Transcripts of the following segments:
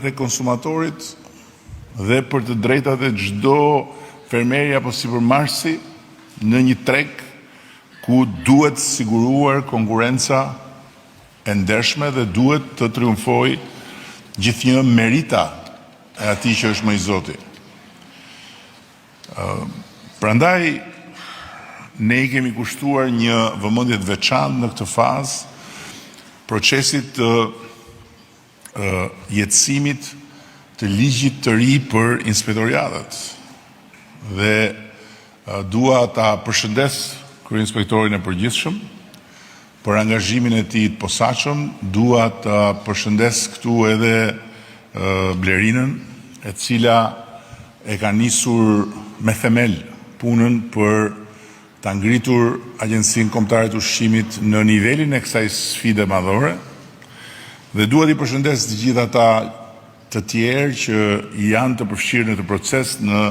e konsumatorit dhe për të drejtat e çdo fermeri apo sipërmarrësi në një treg ku duhet siguruar konkurenca e ndershme dhe duhet të triumfojë gjithnjë merita e atij që është më i Zoti. Prandaj ne i kemi kushtuar një vëmendje të veçantë në këtë fazë procesit të jetësimit të ligjit të ri për inspektoriatet. Dhe dua ta përshëndes kryeinspektorin e përgjithshëm për angazhimin e tij të posaçëm, dua ta përshëndes këtu edhe Blerinën, e cila e ka nisur me themel punën për ta ngritur Agjencinë Kombëtare të Ushqimit në nivelin e kësaj sfide madhore. Dhe duhet i përshëndes të gjithë ata të tjerë që janë të përfshirë në të proces në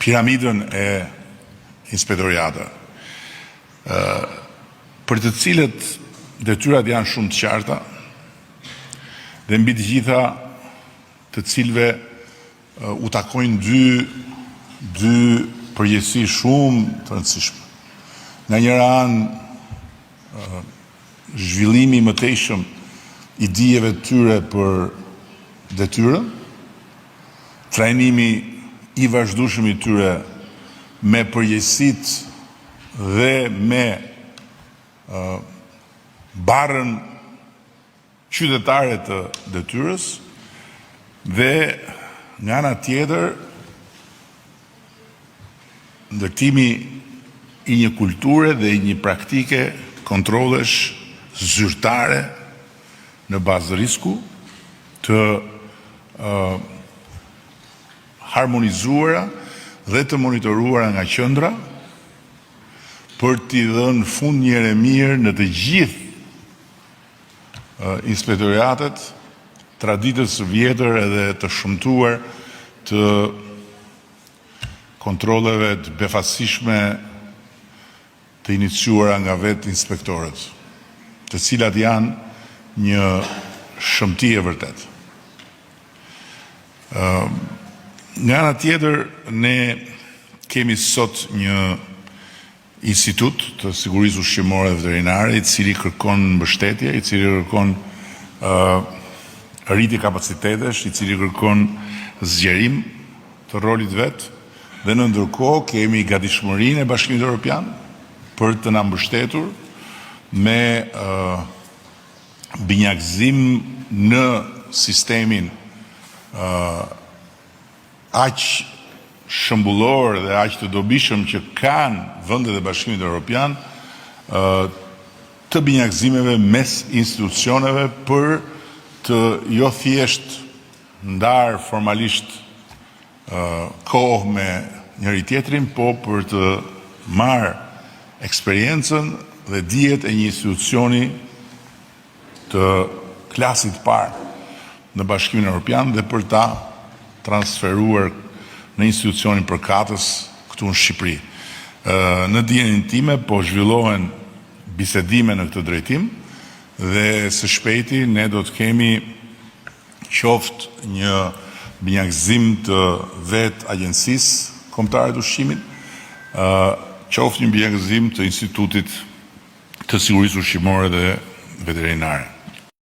piramidën e inspektoriatëve. Për të cilët detyrat janë shumë të qarta dhe mbi të gjitha të cilëve u takojnë dy përgjegjësi shumë të rëndësishme. Nga njëra anë zhvillimi i mëtejshëm i dijeve të tyre për detyrën, trajnimi i vazhdueshëm i tyre me përgjegjësitë dhe me barrën qytetare të detyrës, dhe nga ana tjetër ndërtimi i një kulture dhe i një praktike kontrollesh zyrtare në bazë risku, të harmonizuara dhe të monitoruara nga qendra për t'i dhënë fund një ere mirë në të gjithë inspektoriatet, traditës së vjetër edhe të shëmtuar të kontrolleve të befasishme të iniciuara nga vetë inspektorët, të cilat janë një shëmti e vërtet. Nga ana tjetër, ne kemi sot një institut të sigurisë ushqimore dhe veterinare, i cili kërkon mbështetje, i cili kërkon rritje kapacitetesh, i cili kërkon zgjerim të rolit vet, dhe në ndërkohë kemi gatishmërinë e Bashkimit Evropian për të na mbështetur me binjakëzim në sistemin aq shëmbullor dhe aq të dobishëm që kanë vendet e Bashkimit Evropian, të binjakëzimeve mes institucioneve për të jo thjesht ndarë formalisht kohë me njëri tjetrin, po për të marrë eksperiencën dhe dijet e një institucioni të klasit parë në Bashkimin Evropian dhe për ta transferuar në institucionin përkatës këtu në Shqipëri. Në dijenin time po zhvillohen bisedime në këtë drejtim dhe së shpejti ne do të kemi qoftë një binjakëzim të vetë Agjencisë Kombëtare të Ushqimit, qoftë një binjakëzim të Institutit të Sigurisë Ushqimore dhe Veterinare.